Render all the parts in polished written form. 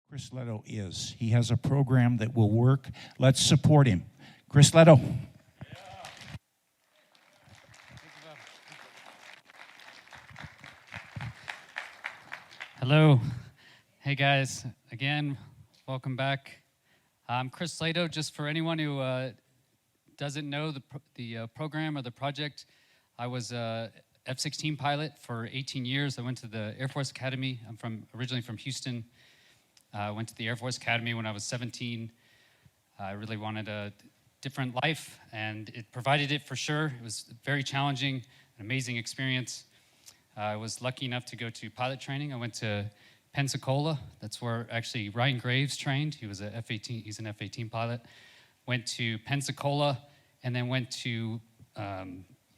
Chris Lehto is. He has a program that will work. Let's support him. Chris Lehto. Hello. Hey guys, again, welcome back. I'm Chris Lehto. Just for anyone who doesn't know the program or the project, I was a F-16 pilot for 18 years. I went to the Air Force Academy. I'm originally from Houston. I went to the Air Force Academy when I was 17. I really wanted a different life, and it provided it for sure. It was very challenging, an amazing experience. I was lucky enough to go to pilot training. I went to Pensacola. That's where actually Ryan Graves trained. He was an F-18. He's an F-18 pilot. Went to Pensacola, and then went to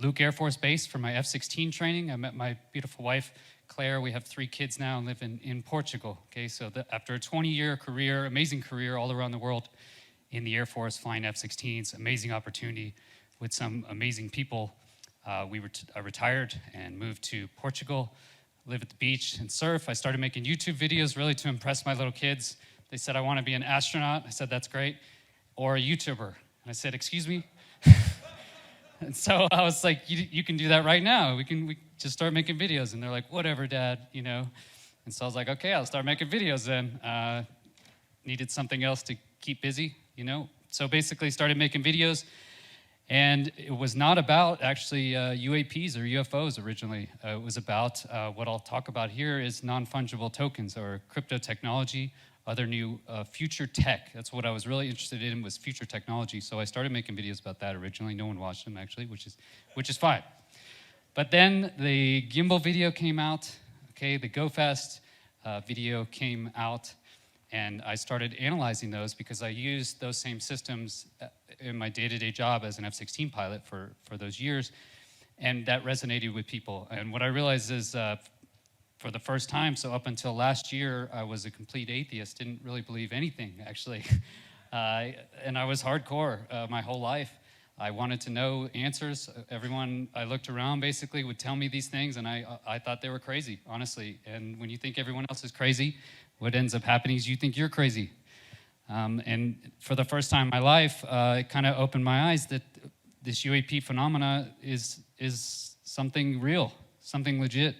Luke Air Force Base for my F-16 training. I met my beautiful wife, Claire. We have 3 kids now and live in Portugal. Okay, so after a 20-year career, amazing career all around the world in the Air Force, flying F-16s, amazing opportunity with some amazing people. I retired and moved to Portugal, live at the beach and surf. I started making YouTube videos really to impress my little kids. They said, I want to be an astronaut. I said, that's great. Or a YouTuber. And I said, excuse me? And so I was like, you can do that right now. We just start making videos. And they're like, whatever, Dad, you know. And so I was like, okay, I'll start making videos then. Needed something else to keep busy, you know. So basically started making videos. And it was not about actually UAPs or UFOs originally. It was about what I'll talk about here is non-fungible tokens or crypto technology, other new future tech. That's what I was really interested in, was future technology. So I started making videos about that originally. No one watched them actually, which is fine. But then the gimbal video came out. Okay, the Go Fast video came out, and I started analyzing those because I used those same systems in my day-to-day job as an F-16 pilot for those years, and that resonated with people. And what I realized is for the first time, so up until last year, I was a complete atheist, didn't really believe anything, actually. And I was hardcore my whole life. I wanted to know answers. Everyone I looked around basically would tell me these things, and I thought they were crazy, honestly. And when you think everyone else is crazy, what ends up happening is you think you're crazy. And for the first time in my life, it kind of opened my eyes that this UAP phenomena is something real, something legit.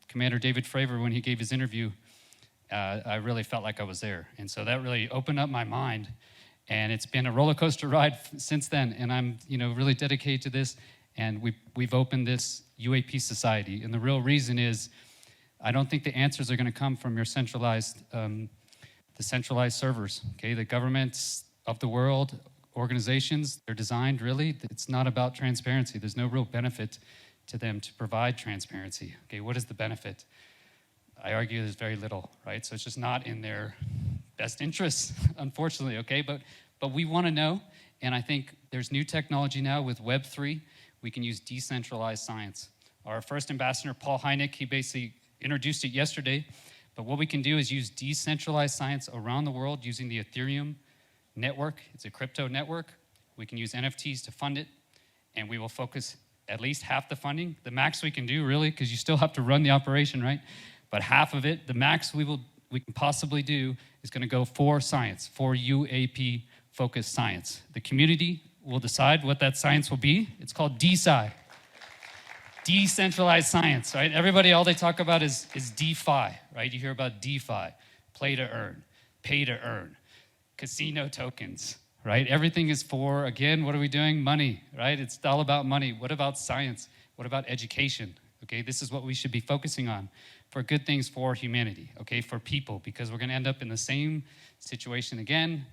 Commander David Fravor, when he gave his interview, I really felt like I was there. And so that really opened up my mind. And it's been a roller coaster ride since then. And I'm really dedicated to this. And we've opened this UAP Society. And the real reason is I don't think the answers are going to come from your centralized servers. Okay, the governments of the world, organizations, they're designed really, it's not about transparency. There's no real benefit to them to provide transparency. Okay, what is the benefit? I argue there's very little, right? So it's just not in their best interests, unfortunately, okay? But we want to know, and I think there's new technology now with Web3. We can use decentralized science. Our first ambassador, Paul Hynek, he basically introduced it yesterday, but what we can do is use decentralized science around the world using the Ethereum network. It's a crypto network. We can use NFTs to fund it, and we will focus at least half the funding, the max we can do really, because you still have to run the operation, right? But half of it, the max we can possibly do is going to go for science, for UAP-focused science. The community will decide what that science will be. It's called DeSci, decentralized science, right? Everybody, all they talk about is DeFi, right? You hear about DeFi, play to earn, pay to earn, casino tokens, right? Everything is for, again, what are we doing? Money, right? It's all about money. What about science? What about education? Okay, this is what we should be focusing on for good things for humanity, okay, for people, because we're going to end up in the same situation again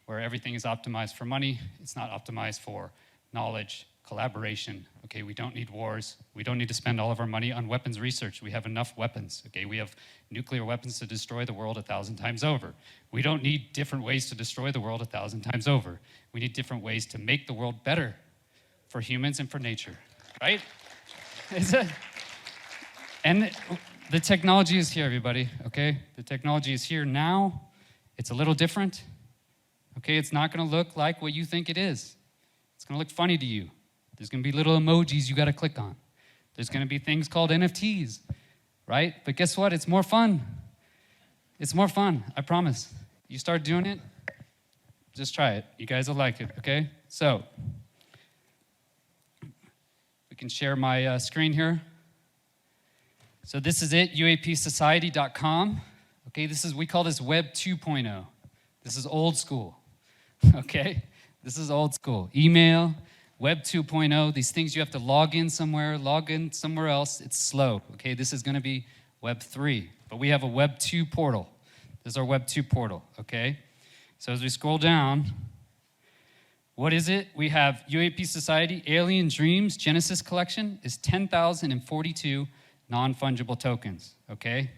where everything is optimized for money. It's not optimized for knowledge, collaboration, okay? We don't need wars. We don't need to spend all of our money on weapons research. We have enough weapons, okay? We have nuclear weapons to destroy the world 1,000 times over. We don't need different ways to destroy the world 1,000 times over. We need different ways to make the world better for humans and for nature, right? And the technology is here, everybody, okay? The technology is here now. It's a little different, okay? It's not gonna look like what you think it is. It's gonna look funny to you. There's going to be little emojis you got to click on. There's going to be things called NFTs, right? But guess what? It's more fun. It's more fun, I promise. You start doing it, just try it. You guys will like it, okay? So, we can share my screen here. So this is it, UAPsociety.com. Okay, we call this Web 2.0. This is old school, okay? This is old school. Email, Web 2.0, these things you have to log in somewhere else, it's slow, okay? This is gonna be Web 3, but we have a Web 2 portal. This is our Web 2 portal, okay? So as we scroll down, what is it? We have UAP Society, Alien Dreams Genesis Collection is 10,042 non-fungible tokens, okay?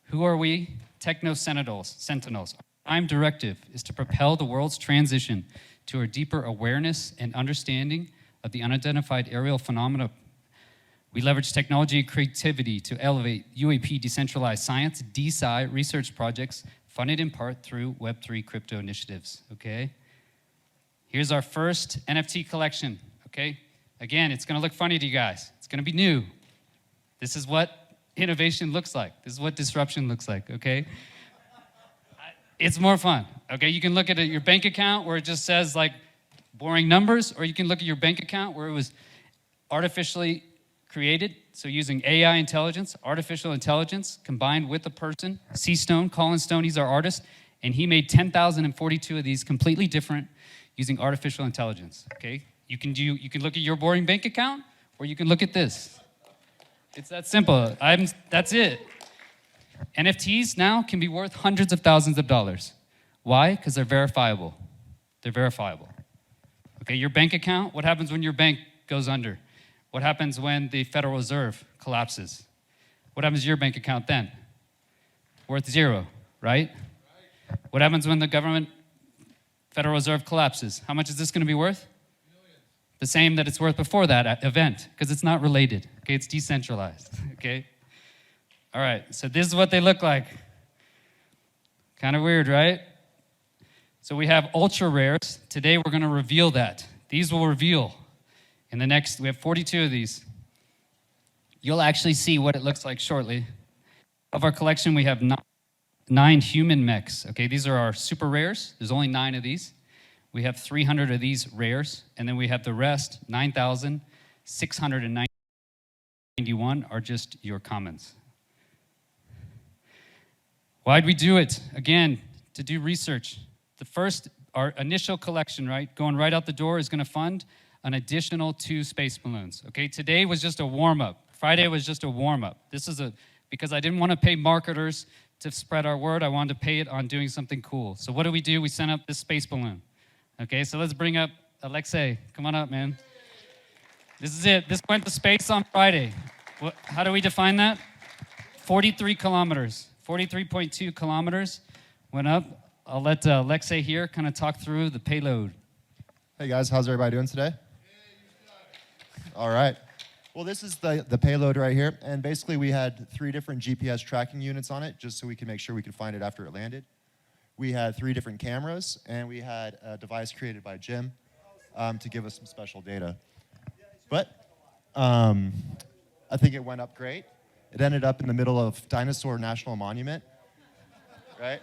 Who are we? Sentinels. Our prime directive is to propel the world's transition to a deeper awareness and understanding of the unidentified aerial phenomena. We leverage technology and creativity to elevate UAP decentralized science, DeSci research projects, funded in part through Web3 crypto initiatives, okay? Here's our first NFT collection, okay? Again, it's gonna look funny to you guys. It's gonna be new. This is what innovation looks like. This is what disruption looks like, okay? It's more fun, okay? You can look at your bank account where it just says like boring numbers, or you can look at your bank account where it was artificially created, so using AI intelligence, artificial intelligence, combined with a person, C-Stone, Colin Stone, he's our artist, and he made 10,042 of these completely different using artificial intelligence, okay? You can look at your boring bank account, or you can look at this. It's that simple. That's it. NFTs now can be worth hundreds of thousands of dollars. Why? Because they're verifiable. They're verifiable. Okay, your bank account, what happens when your bank goes under? What happens when the Federal Reserve collapses? What happens to your bank account then? Worth zero, right? What happens when the government, Federal Reserve collapses? How much is this going to be worth? The same that it's worth before that event, because it's not related, okay? It's decentralized, okay? All right, so this is what they look like. Kind of weird, right? So we have ultra rares. Today we're gonna reveal that. These will reveal in the next, we have 42 of these. You'll actually see what it looks like shortly. Of our collection, we have 9 human mechs, okay? These are our super rares. There's only 9 of these. We have 300 of these rares, and then we have the rest, 9,691 are just your commons. Why'd we do it? Again, to do research. Our initial collection, right, going right out the door is gonna fund an additional 2 space balloons, okay? Today was just a warm-up. Friday was just a warm-up. Because I didn't wanna pay marketers to spread our word, I wanted to pay it on doing something cool. So what do? We sent up this space balloon. Okay, so let's bring up Alexei. Come on up, man. This is it. This went to space on Friday. How do we define that? 43 kilometers, 43.2 kilometers went up. I'll let Alexei here kind of talk through the payload. Hey guys, how's everybody doing today? All right. Well, this is the payload right here. And basically we had 3 different GPS tracking units on it just so we could make sure we could find it after it landed. We had 3 different cameras, and we had a device created by Jim to give us some special data. But I think it went up great. It ended up in the middle of Dinosaur National Monument, right?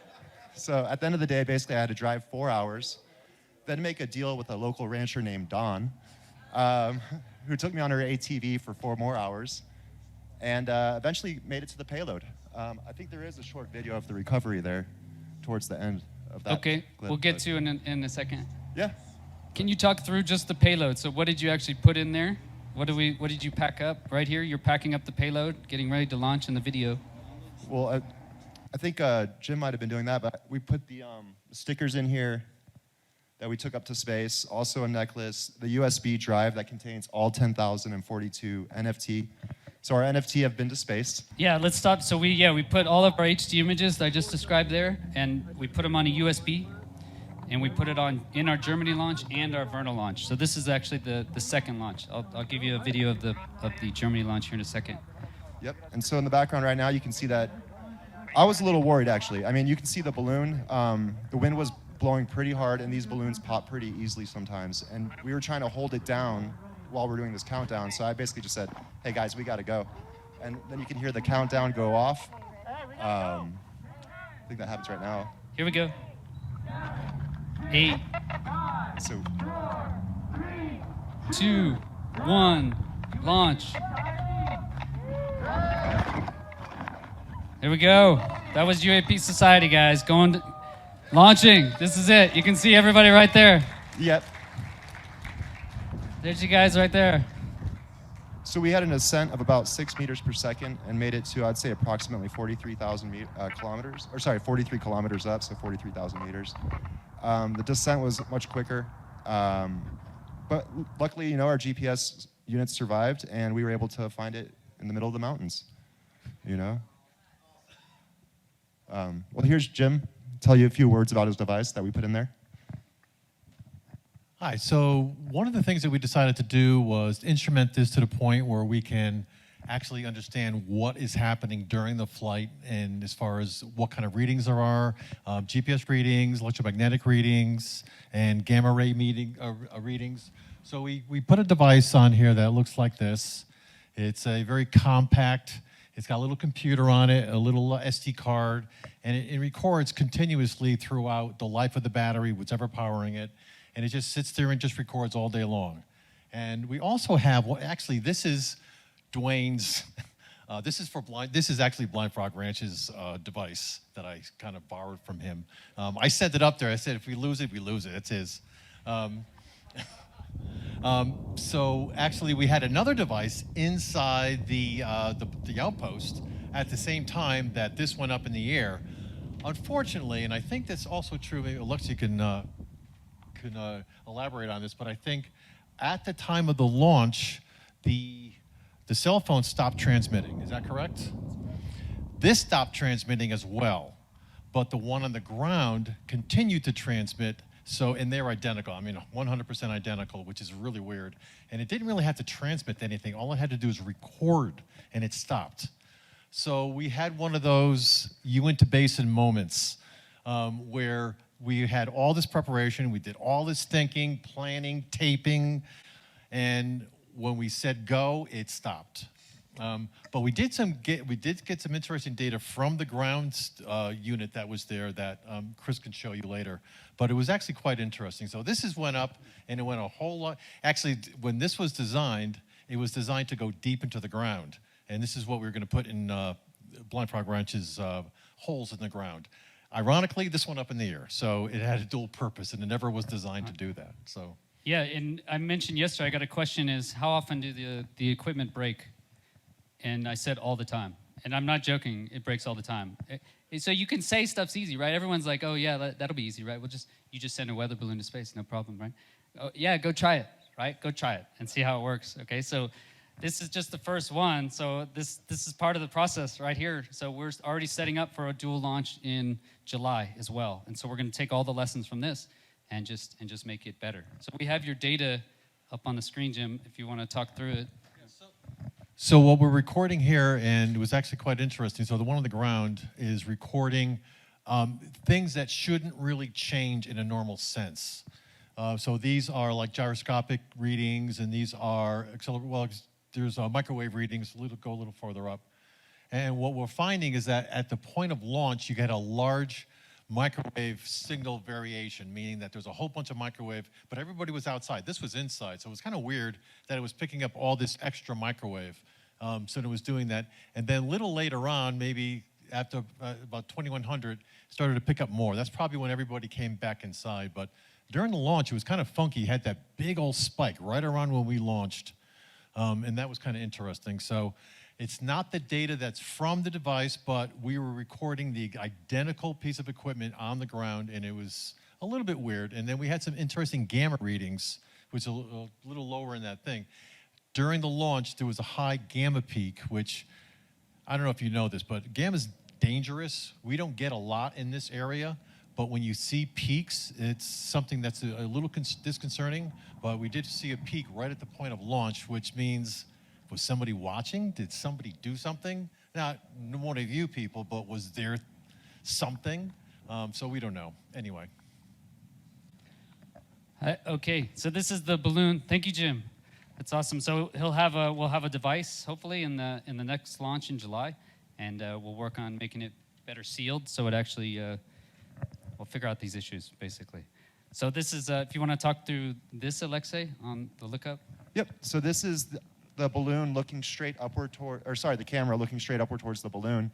So at the end of the day, basically I had to drive 4 hours, then make a deal with a local rancher named Dawn, who took me on her ATV for 4 more hours, and eventually made it to the payload. I think there is a short video of the recovery there towards the end of that. Okay, clip, we'll get to in a second. Yeah. Can you talk through just the payload? So what did you actually put in there? What did you pack up? Right here, you're packing up the payload, getting ready to launch in the video. Well, I think Jim might have been doing that, but we put the stickers in here that we took up to space, also a necklace, the USB drive that contains all 10,042 NFT. So our NFT have been to space. Yeah, let's stop. So we put all of our HD images that I just described there, and we put them on a USB, and we put it in our Germany launch and our Vernal launch. So this is actually the second launch. I'll give you a video of the Germany launch here in a second. Yep, and so in the background right now, you can see that I was a little worried, actually. I mean, you can see the balloon. The wind was blowing pretty hard, and these balloons pop pretty easily sometimes. And we were trying to hold it down while we're doing this countdown. So I basically just said, hey, guys, we got to go. And then you can hear the countdown go off. I think that happens right now. Here we go. 8, So 2, 1, launch. There we go. That was UAP Society, guys. Launching. This is it. You can see everybody right there. yep. There's you guys right there. So we had an ascent of about 6 meters per second and made it to, I'd say, approximately 43,000 kilometers, or sorry, 43 kilometers up, so 43,000 meters. The descent was much quicker, but luckily, our GPS units survived, and we were able to find it in the middle of the mountains. Well, here's Jim. Tell you a few words about his device that we put in there. Hi, so one of the things that we decided to do was instrument this to the point where we can actually understand what is happening during the flight, and as far as what kind of readings there are, GPS readings, electromagnetic readings, and gamma ray readings. So we put a device on here that looks like this. It's a very compact, it's got a little computer on it, a little SD card, and it records continuously throughout the life of the battery, whatever powering it. And it just sits there and just records all day long. And we also have, well, actually, this is Dwayne's, this is actually Blind Frog Ranch's device that I kind of borrowed from him. I sent it up there. I said, if we lose it, we lose it. It's his. So actually, we had another device inside the outpost at the same time that this went up in the air. Unfortunately, and I think that's also true, maybe Alexei can elaborate on this, but I think at the time of the launch, the cell phone stopped transmitting. Is that correct? This stopped transmitting as well, but the one on the ground continued to transmit. So, and they're identical. I mean, 100% identical, which is really weird. And it didn't really have to transmit anything. All it had to do was record, and it stopped. So we had one of those Uinta Basin moments where we had all this preparation, we did all this thinking, planning, taping, and when we said go, it stopped. But we did get some interesting data from the ground unit that was there that Chris can show you later. But it was actually quite interesting. So this went up, and it went a whole lot. Actually, when this was designed, it was designed to go deep into the ground. And this is what we were going to put in Blind Frog Ranch's holes in the ground. Ironically, this went up in the air, so it had a dual purpose, and it never was designed to do that. So. Yeah, and I mentioned yesterday, I got a question is, how often do the equipment break? And I said all the time. And I'm not joking, it breaks all the time. So you can say stuff's easy, right? Everyone's like, oh yeah, that'll be easy, right? You just send a weather balloon to space, no problem, right? Oh, yeah, go try it, right? Go try it and see how it works, okay? So this is just the first one, so this is part of the process right here. So we're already setting up for a dual launch in July as well. And so we're gonna take all the lessons from this and just make it better. So we have your data up on the screen, Jim, if you wanna talk through it. So what we're recording here, and it was actually quite interesting, so the one on the ground is recording things that shouldn't really change in a normal sense. So these are like gyroscopic readings, and these are there's microwave readings, go a little farther up. And what we're finding is that at the point of launch, you get a large microwave signal variation, meaning that there's a whole bunch of microwave, but everybody was outside. This was inside, so it was kind of weird that it was picking up all this extra microwave. So it was doing that. And then a little later on, maybe after about 2100, started to pick up more. That's probably when everybody came back inside. But during the launch, it was kind of funky. It had that big old spike right around when we launched. And that was kind of interesting. So it's not the data that's from the device, but we were recording the identical piece of equipment on the ground, and it was a little bit weird. And then we had some interesting gamma readings, which is a little lower in that thing. During the launch, there was a high gamma peak, which, I don't know if you know this, but gamma's dangerous. We don't get a lot in this area, but when you see peaks, it's something that's a little disconcerting. But we did see a peak right at the point of launch, which means, was somebody watching? Did somebody do something? Not one of you people, but was there something? So we don't know. Anyway. Okay, so this is the balloon. Thank you, Jim. That's awesome. So we'll have a device hopefully in the next launch in July, and we'll work on making it better sealed, so it actually will figure out these issues, basically. So this is, if you want to talk through this, Alexei, on the lookup. Yep, so this is the balloon looking straight upward toward, or sorry, the camera looking straight upward towards the balloon.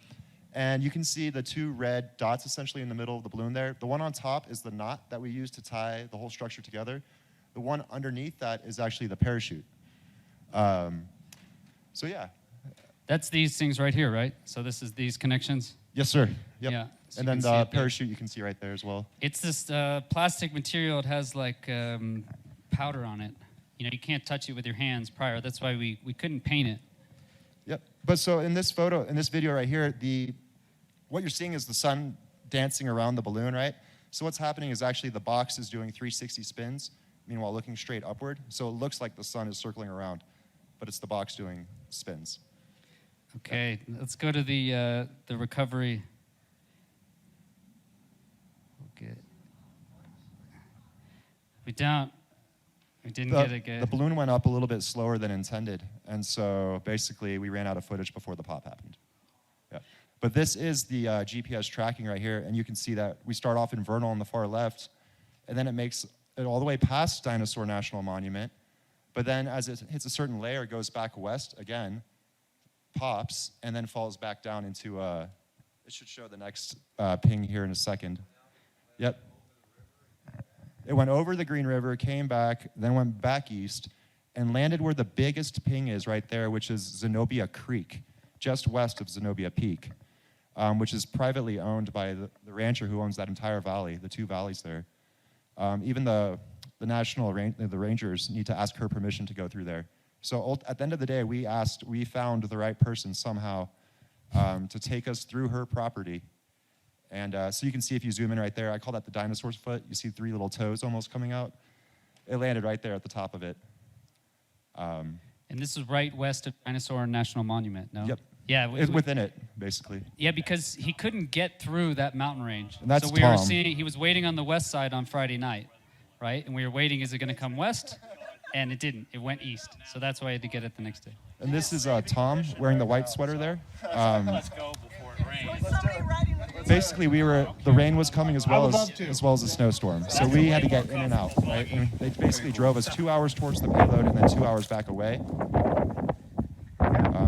And you can see the two red dots essentially in the middle of the balloon there. The one on top is the knot that we use to tie the whole structure together. The one underneath that is actually the parachute. So yeah. That's these things right here, right? So this is these connections? Yes, sir. Yep. Yeah, so and you then can see the it there. parachute you can see right there as well. It's this plastic material. It has like powder on it. You know, you can't touch it with your hands prior. That's why we couldn't paint it. Yep. But so in this photo, in this video right here, what you're seeing is the sun dancing around the balloon, right? So what's happening is actually the box is doing 360 spins, meanwhile looking straight upward. So it looks like the sun is circling around, but it's the box doing spins. Okay, let's go to the recovery. Okay. We didn't get it good. The balloon went up a little bit slower than intended, and so basically we ran out of footage before the pop happened. Yeah. But this is the GPS tracking right here, and you can see that we start off in Vernal on the far left, and then it makes it all the way past Dinosaur National Monument, but then as it hits a certain layer, it goes back west again, pops, and then falls back down into, it should show the next ping here in a second. Yep. It went over the Green River, came back, then went back east, and landed where the biggest ping is right there, which is Zenobia Creek, just west of Zenobia Peak, which is privately owned by the rancher who owns that entire valley, the two valleys there. Even the rangers need to ask her permission to go through there. So at the end of the day, we found the right person somehow to take us through her property. And so you can see if you zoom in right there, I call that the Dinosaur Foot. You see 3 little toes almost coming out. It landed right there at the top of it. And this is right west of Dinosaur National Monument, no? Yep. Yeah. Within it, basically. Yeah, because he couldn't get through that mountain range. And that's so we were Tom. seeing, he was waiting on the west side on Friday night, right? And we were waiting, is it going to come west? And it didn't. It went east. So that's why I had to get it the next day. And this is Tom wearing the white sweater there. Let's go before it rains. Basically, the rain was coming as well as a snowstorm. So we had to get in and out, right? And they basically drove us 2 hours towards the payload and then 2 hours back away.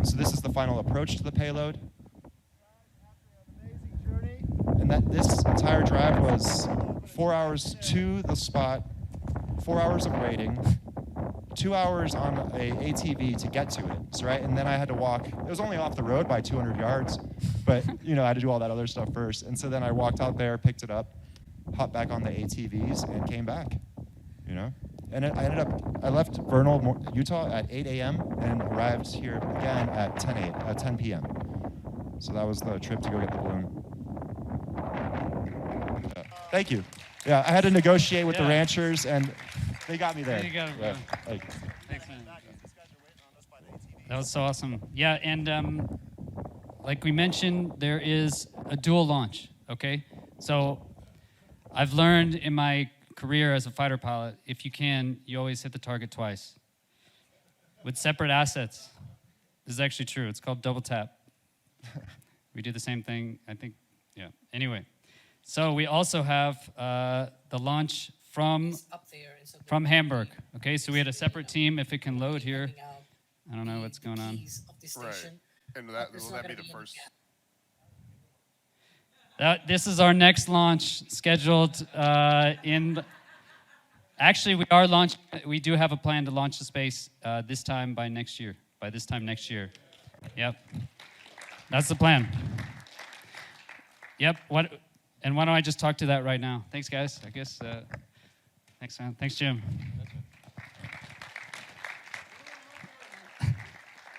So this is the final approach to the payload. And this entire drive was 4 hours to the spot, 4 hours of waiting, 2 hours on a ATV to get to it, so, right? And then I had to walk. It was only off the road by 200 yards, but I had to do all that other stuff first. And so then I walked out there, picked it up, hopped back on the ATVs, and came back. And I left Vernal, Utah at 8 a.m. and arrived here again at 10 p.m. So that was the trip to go get the balloon. Thank you. Yeah, I had to negotiate with the ranchers, and they got me there. You got it, bro. Yeah, Thanks, man. That was so awesome. Yeah, and like we mentioned, there is a dual launch, okay? So I've learned in my career as a fighter pilot, if you can, you always hit the target twice. With separate assets. This is actually true. It's called double tap. We do the same thing, I think, yeah. Anyway, so we also have the launch from Hamburg. Okay, so we had a separate team. If it can load here. I don't know what's going on. Right. And will that be the first? This is our next launch scheduled in. Actually, we do have a plan to launch the space this time next year. Yep. That's the plan. Yep. And why don't I just talk to that right now? Thanks, guys. I guess. Thanks, man. Thanks, Jim.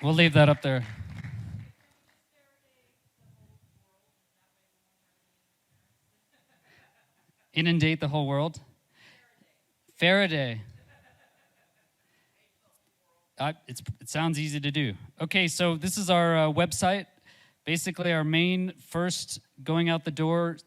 We'll leave that up there. Inundate the whole world? Faraday. It sounds easy to do. Okay, so this is our website. Basically, our main first going out the door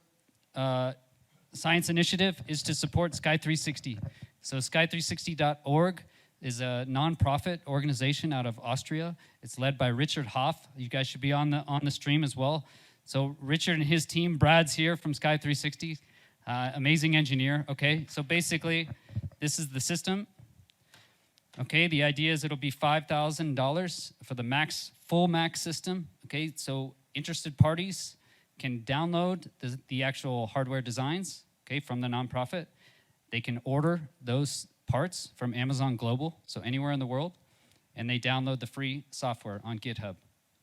science initiative is to support Sky 360. So sky360.org is a nonprofit organization out of Austria. It's led by Richard Hoff. You guys should be on the stream as well. So Richard and his team, Brad's here from Sky 360, amazing engineer, okay? So basically, this is the system. Okay, the idea is it'll be $5,000 for the full max system. Okay, so interested parties can download the actual hardware designs, okay, from the nonprofit. They can order those parts from Amazon Global, so anywhere in the world, and they download the free software on GitHub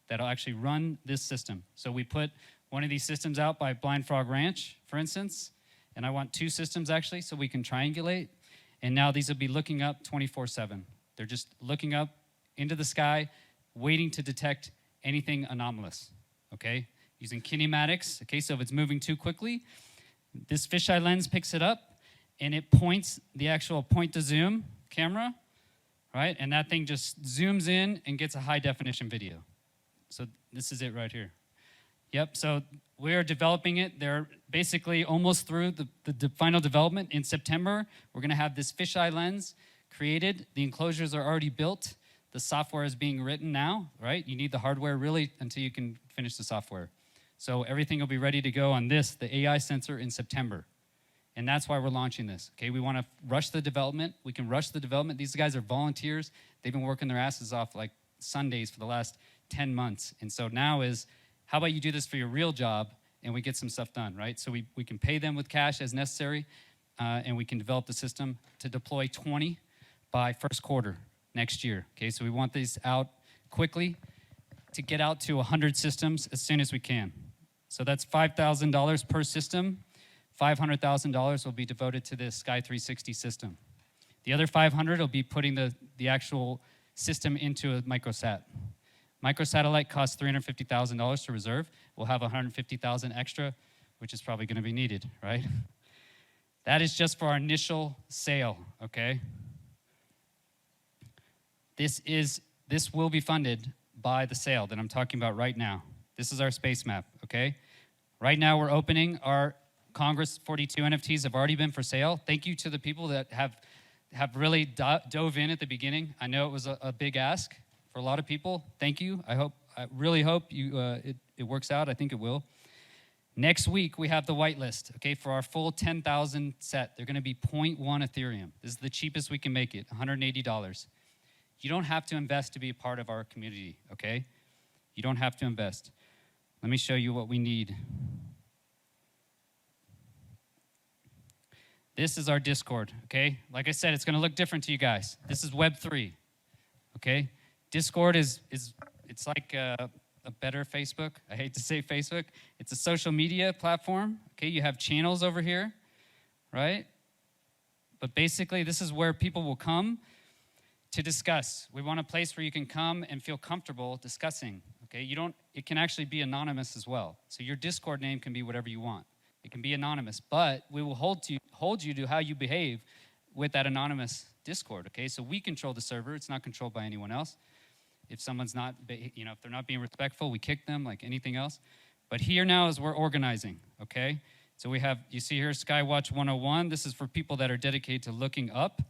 that'll actually run this system. So we put one of these systems out by Blind Frog Ranch, for instance, and I want 2 systems actually so we can triangulate. And now these will be looking up 24/7. They're just looking up into the sky, waiting to detect anything anomalous, okay? Using kinematics, okay, so if it's moving too quickly, this fisheye lens picks it up and it points the actual point to zoom camera, right? And that thing just zooms in and gets a high definition video. So this is it right here. Yep, so we are developing it. They're basically almost through the final development. In September, we're gonna have this fisheye lens created. The enclosures are already built. The software is being written now, right? You need the hardware really until you can finish the software. So everything will be ready to go on this, the AI sensor, in September. And that's why we're launching this, okay? We wanna rush the development. We can rush the development. These guys are volunteers. They've been working their asses off like Sundays for the last 10 months. And so now is, how about you do this for your real job and we get some stuff done, right? So we can pay them with cash as necessary and we can develop the system to deploy 20 by first quarter next year, okay? So we want these out quickly to get out to 100 systems as soon as we can. So that's $5,000 per system. $500,000 will be devoted to this Sky 360 system. The other 500 will be putting the actual system into a microsat. Microsatellite costs $350,000 to reserve. We'll have $150,000 extra, which is probably gonna be needed, right? That is just for our initial sale, okay? This will be funded by the sale that I'm talking about right now. This is our space map, okay? Right now we're opening our Congress 42 NFTs have already been for sale. Thank you to the people that have really dove in at the beginning. I know it was a big ask for a lot of people. Thank you. I really hope it works out. I think it will. Next week, we have the whitelist, okay, for our full 10,000 set. They're gonna be 0.1 Ethereum. This is the cheapest we can make it, $180. You don't have to invest to be a part of our community, okay? You don't have to invest. Let me show you what we need. This is our Discord, okay? Like I said, it's gonna look different to you guys. This is Web3, okay? Discord it's like a better Facebook. I hate to say Facebook. It's a social media platform, okay? You have channels over here, right? But basically, this is where people will come to discuss. We want a place where you can come and feel comfortable discussing, okay? It can actually be anonymous as well. So your Discord name can be whatever you want. It can be anonymous, but we will hold you to how you behave with that anonymous Discord, okay? So we control the server. It's not controlled by anyone else. If someone's not, if they're not being respectful, we kick them like anything else. But here now is we're organizing, okay? So we have, you see here, Skywatch 101. This is for people that are dedicated to looking up,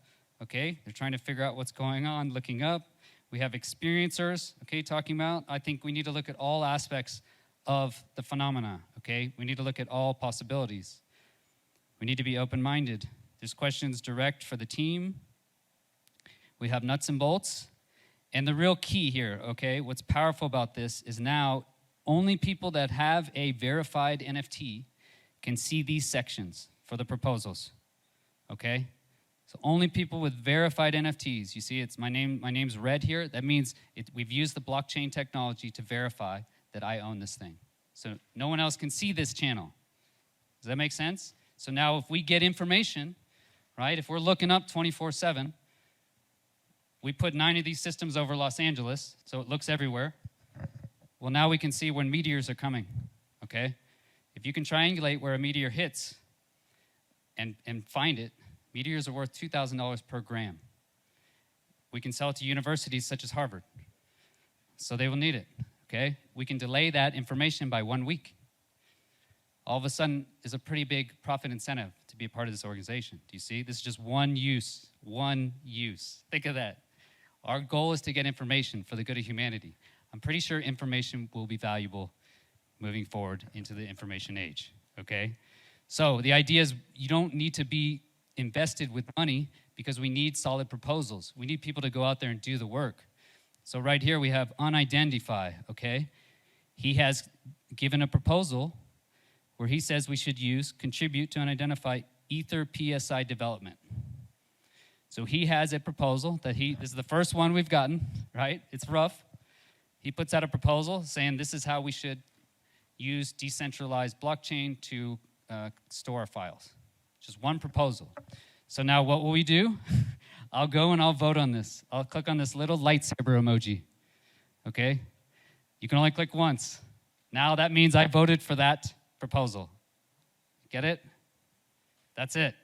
okay? They're trying to figure out what's going on, looking up. We have experiencers, okay, talking about, I think we need to look at all aspects of the phenomena, okay? We need to look at all possibilities. We need to be open-minded. There's questions direct for the team. We have nuts and bolts. And the real key here, okay, what's powerful about this is now only people that have a verified NFT can see these sections for the proposals, okay? So only people with verified NFTs. You see, it's my name's red here. That means we've used the blockchain technology to verify that I own this thing. So no one else can see this channel. Does that make sense? So now if we get information, right, if we're looking up 24/7, we put 9 of these systems over Los Angeles, so it looks everywhere. Well, now we can see when meteors are coming, okay? If you can triangulate where a meteor hits and find it, meteors are worth $2,000 per gram. We can sell it to universities such as Harvard. So they will need it, okay? We can delay that information by 1 week. All of a sudden, there's a pretty big profit incentive to be a part of this organization. Do you see? This is just one use. Think of that. Our goal is to get information for the good of humanity. I'm pretty sure information will be valuable moving forward into the information age, okay? So the idea is you don't need to be invested with money because we need solid proposals. We need people to go out there and do the work. So right here we have Unidentify, okay? He has given a proposal where he says we should contribute to Unidentify Ether PSI development. So he has a proposal that this is the first one we've gotten, right? It's rough. He puts out a proposal saying this is how we should use decentralized blockchain to store our files. Just one proposal. So now what will we do? I'll go and I'll vote on this. I'll click on this little lightsaber emoji, okay? You can only click once. Now that means I voted for that proposal. Get it? That's it.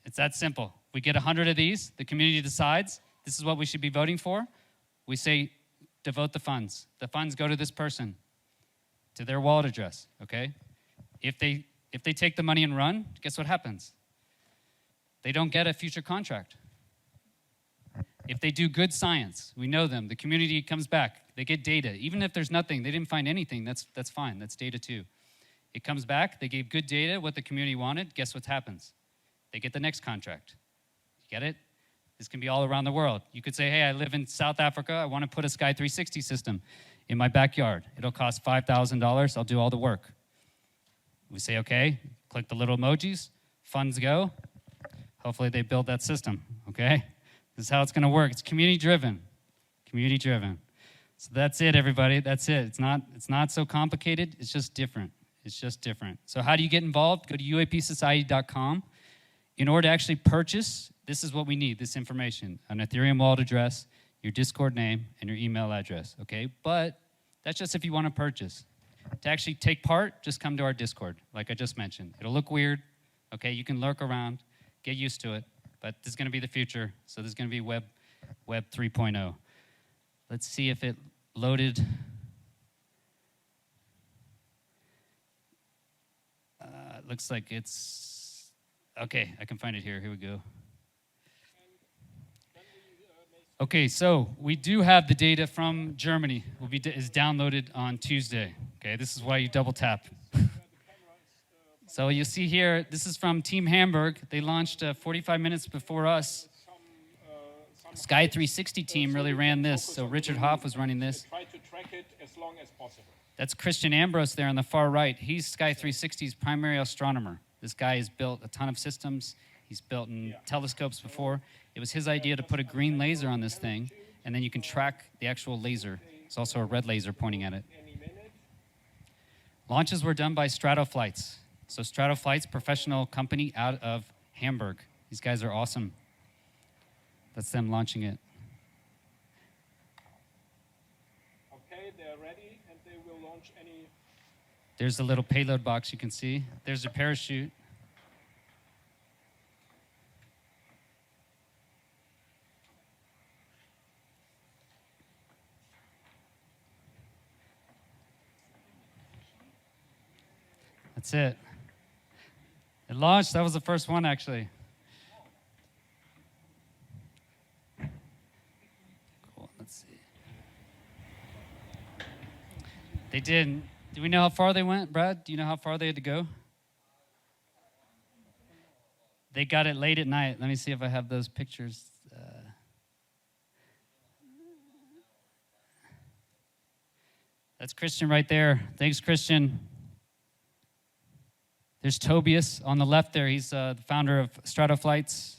It's that simple. We get 100 of these. The community decides this is what we should be voting for. We say, devote the funds. The funds go to this person, to their wallet address, okay? If they take the money and run, guess what happens? They don't get a future contract. If they do good science, we know them, the community comes back, they get data. Even if there's nothing, they didn't find anything, that's fine, that's data too. It comes back, they gave good data, what the community wanted, guess what happens? They get the next contract. You get it? This can be all around the world. You could say, hey, I live in South Africa, I want to put a Sky 360 system in my backyard. It'll cost $5,000, I'll do all the work. We say, okay, click the little emojis, funds go. Hopefully they build that system, okay? This is how it's gonna work. It's community driven, community driven. So that's it, everybody, that's it. It's not so complicated, it's just different. It's just different. So how do you get involved? Go to uapsociety.com. In order to actually purchase, this is what we need, this information, an Ethereum wallet address, your Discord name, and your email address, okay? But that's just if you wanna purchase. To actually take part, just come to our Discord, like I just mentioned. It'll look weird, okay? You can lurk around, get used to it, but this is gonna be the future. So this is gonna be Web 3.0. Let's see if it loaded. Looks like it's, okay, I can find it here, here we go. Okay, so we do have the data from Germany. Is downloaded on Tuesday. Okay, this is why you double tap. So you see here, this is from Team Hamburg. They launched 45 minutes before us. Sky 360 team really ran this. So Richard Hoff was running this. Try to track it as long as possible. That's Christian Ambrose there on the far right. He's Sky 360's primary astronomer. This guy has built a ton of systems. He's built in telescopes before. It was his idea to put a green laser on this thing, and then you can track the actual laser. It's also a red laser pointing at it. Launches were done by Stratoflights. So Stratoflights, professional company out of Hamburg. These guys are awesome. That's them launching it. Okay, they're ready, and they will launch any... There's the little payload box you can see. There's a parachute. That's it. It launched. That was the first one, actually. Cool. Let's see. They did. Do we know how far they went, Brad? Do you know how far they had to go? They got it late at night. Let me see if I have those pictures. That's Christian right there. Thanks, Christian. There's Tobias on the left there. He's the founder of Stratoflights.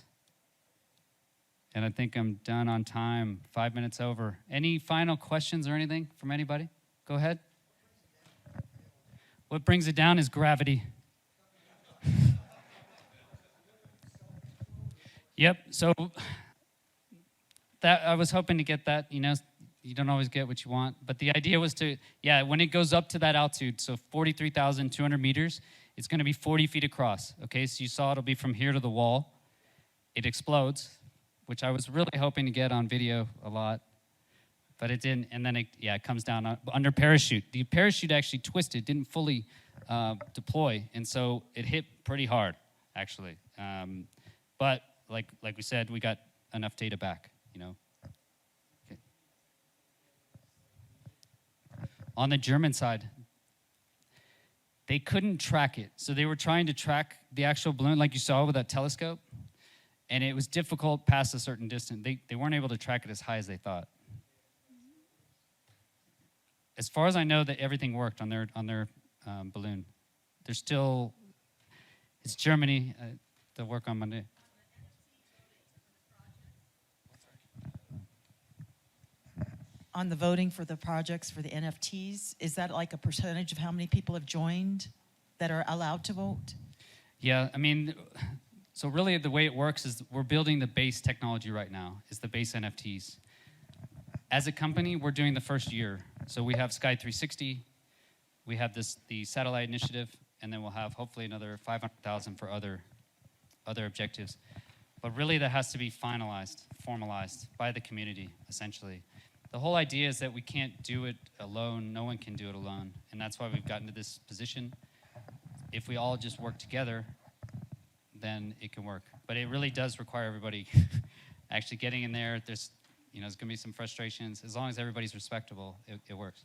And I think I'm done on time, 5 minutes over. Any final questions or anything from anybody? Go ahead. What brings it down is gravity. Yep, so that I was hoping to get that, you know, you don't always get what you want. But the idea was to, yeah, when it goes up to that altitude, so 43,200 meters, it's going to be 40 feet across, okay? So you saw it'll be from here to the wall. It explodes, which I was really hoping to get on video a lot, but it didn't. And then, it comes down under parachute. The parachute actually twisted, didn't fully deploy, and so it hit pretty hard, actually. But like we said, we got enough data back, you know. Okay. On the German side, they couldn't track it. So they were trying to track the actual balloon like you saw with that telescope, and it was difficult past a certain distance. They weren't able to track it as high as they thought. As far as I know, that everything worked on their balloon. They're still, it's Germany, they'll work on Monday. On the voting for the projects for the NFTs, is that like a percentage of how many people have joined that are allowed to vote? Yeah, I mean, so really the way it works is we're building the base technology right now, is the base NFTs. As a company, we're doing the first year. So we have Sky 360, we have the satellite initiative, and then we'll have hopefully another 500,000 for other objectives. But really that has to be finalized, formalized by the community, essentially. The whole idea is that we can't do it alone. No one can do it alone. And that's why we've gotten to this position. If we all just work together, then it can work. But it really does require everybody actually getting in there. There's going to be some frustrations. As long as everybody's respectable, it works.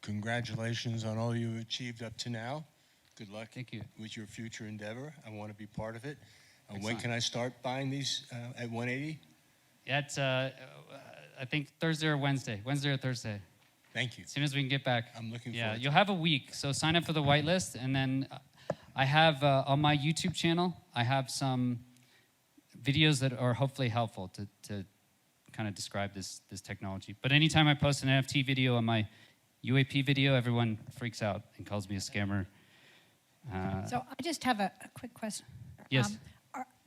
Congratulations on all you've achieved up to now. Good luck. Thank you. With your future endeavor. I want to be part of it. When Excellent. can I start buying these at 180? Yeah, it's, I think Thursday or Wednesday or Thursday. Thank you. As soon as we can get back. I'm looking forward Yeah, to you'll have a week. So sign up for the whitelist, and then I have on my YouTube channel, I have some videos that are hopefully helpful to kind of describe this technology. But anytime I post an NFT video on my UAP video, everyone freaks out and calls me a scammer. So I just have a quick question. Yes.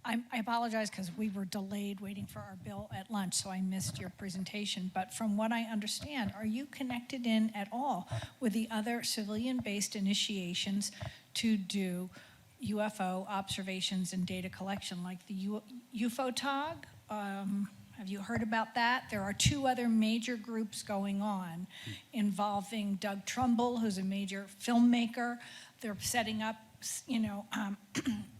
I apologize because we were delayed waiting for our bill at lunch, so I missed your presentation. But from what I understand, are you connected in at all with the other civilian-based initiations to do UFO observations and data collection, like the UFOTOG? Have you heard about that? There are two other major groups going on involving Doug Trumbull, who's a major filmmaker. They're setting up,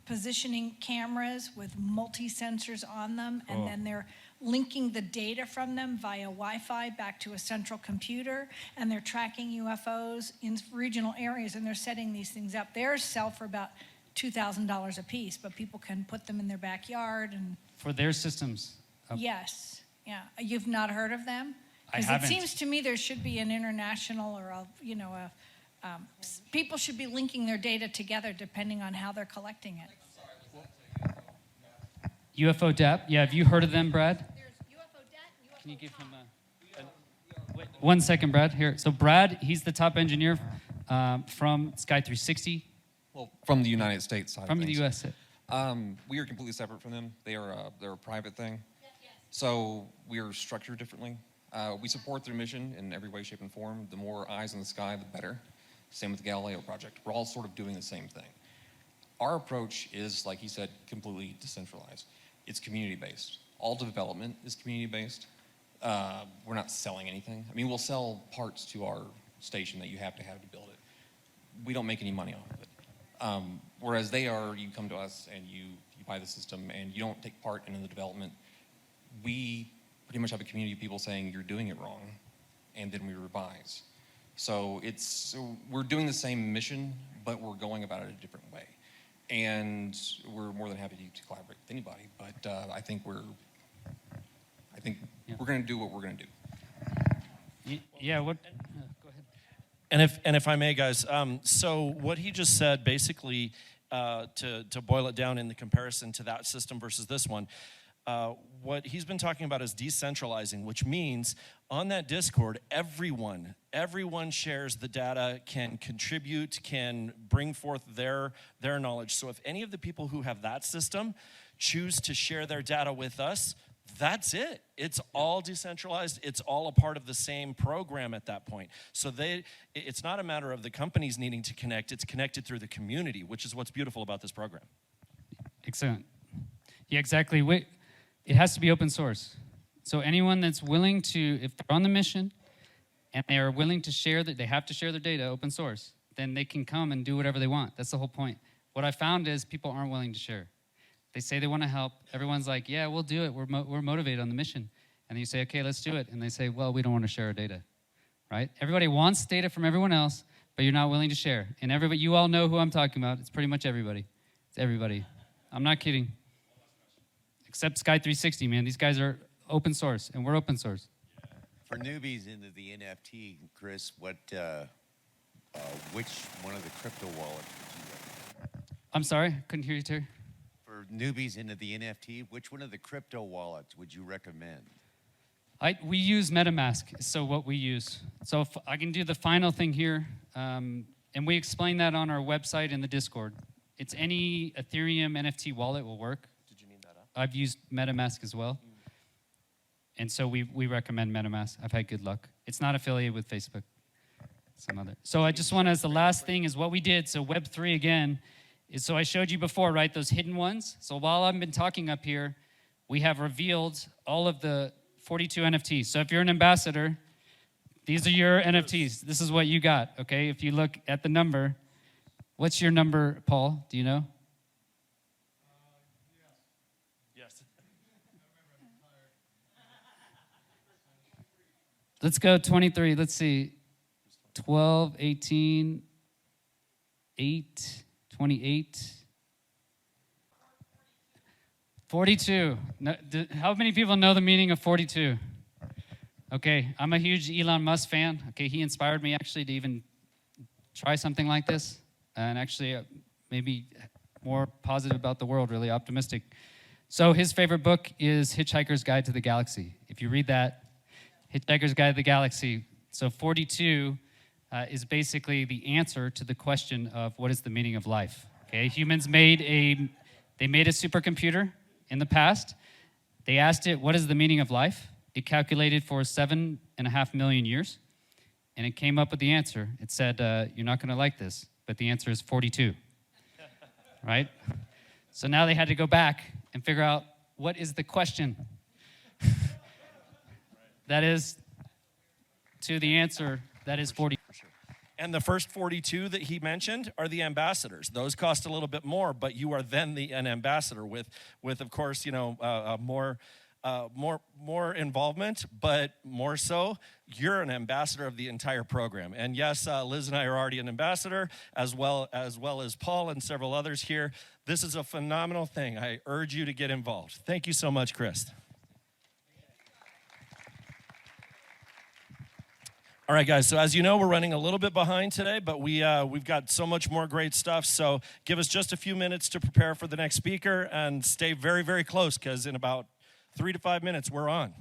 positioning cameras with multi-sensors on them, and then they're linking the data from them via Wi-Fi back to a central computer, and they're tracking UFOs in regional areas, and they're setting these things up. Theirs sell for about $2,000 a piece, but people can put them in their backyard. And For their systems. yes, yeah. You've not heard of them? I Because it haven't. seems to me there should be an international or people should be linking their data together depending on how they're collecting it. UFO DAP? Yeah, have you heard of them, Brad? There's UFO DAT, Can you give him wait, 1 second, Brad? Here. So Brad, he's the top engineer from Sky 360, Well, from the United States side from of the things. US. We are completely separate from them. They're a private thing. So we are structured differently. We support their mission in every way, shape, and form. The more eyes in the sky, the better. Same with the Galileo project. We're all sort of doing the same thing. Our approach is, like he said, completely decentralized. It's community-based. All development is community-based. We're not selling anything. I mean, we'll sell parts to our station that you have to build it. We don't make any money off of it. Whereas they are, you come to us and you buy the system and you don't take part in the development. We pretty much have a community of people saying you're doing it wrong, and then we revise. So we're doing the same mission, but we're going about it a different way. And we're more than happy to collaborate with anybody, but I think we're going to do what we're going to do. Yeah, what? Go ahead. And if I may, guys, so what he just said, basically, to boil it down in the comparison to that system versus this one, what he's been talking about is decentralizing, which means on that Discord, everyone shares the data, can contribute, can bring forth their knowledge. So if any of the people who have that system choose to share their data with us, that's it. It's all decentralized. It's all a part of the same program at that point. So it's not a matter of the companies needing to connect. It's connected through the community, which is what's beautiful about this program. Excellent. Yeah, exactly. It has to be open source. So anyone that's willing to, if they're on the mission and they are willing to share that, they have to share their data open source, then they can come and do whatever they want. That's the whole point. What I found is people aren't willing to share. They say they want to help. Everyone's like, yeah, we'll do it. We're motivated on the mission. And then you say, okay, let's do it. And they say, well, we don't want to share our data, right? Everybody wants data from everyone else, but you're not willing to share. And everybody, you all know who I'm talking about. It's pretty much everybody. It's everybody. I'm not kidding. Except Sky 360, man. These guys are open source, and we're open source. For newbies into the NFT, Chris, which one of the crypto wallets would you recommend? I'm sorry, couldn't hear you, Terry. For newbies into the NFT, which one of the crypto wallets would you recommend? We use MetaMask, so what we use. So if I can do the final thing here, and we explain that on our website in the Discord. It's any Ethereum NFT wallet will work. Did you need that up? I've used MetaMask as well. And so we recommend MetaMask. I've had good luck. It's not affiliated with Facebook. Some other. So I just want to, as the last thing is what we did. So Web3 again, is so I showed you before, right, those hidden ones. So while I've been talking up here, we have revealed all of the 42 NFTs. So if you're an ambassador, these are your NFTs. This is what you got, okay? If you look at the number, what's your number, Paul? Do you know? Yes. Let's go 23. Let's see. 12, 18, 8, 28. 42. How many people know the meaning of 42? Okay, I'm a huge Elon Musk fan. Okay, he inspired me actually to even try something like this, and actually maybe more positive about the world, really optimistic. So his favorite book is Hitchhiker's Guide to the Galaxy. If you read that, Hitchhiker's Guide to the Galaxy. So 42 is basically the answer to the question of what is the meaning of life. Okay, humans made a supercomputer in the past. They asked it, what is the meaning of life? It calculated for 7.5 million years, and it came up with the answer. It said, you're not going to like this, but the answer is 42, right? So now they had to go back and figure out what is the question. That is to the answer, that is 40. And the first 42 that he mentioned are the ambassadors. Those cost a little bit more, but you are then an ambassador with of course, you know, more involvement, but more so, you're an ambassador of the entire program. And yes, Liz and I are already an ambassador, as well as Paul and several others here. This is a phenomenal thing. I urge you to get involved. Thank you so much, Chris. All right, guys, so as you know, we're running a little bit behind today, but we've got so much more great stuff. So give us just a few minutes to prepare for the next speaker and stay very, very close, because in about 3 to 5 minutes, we're on.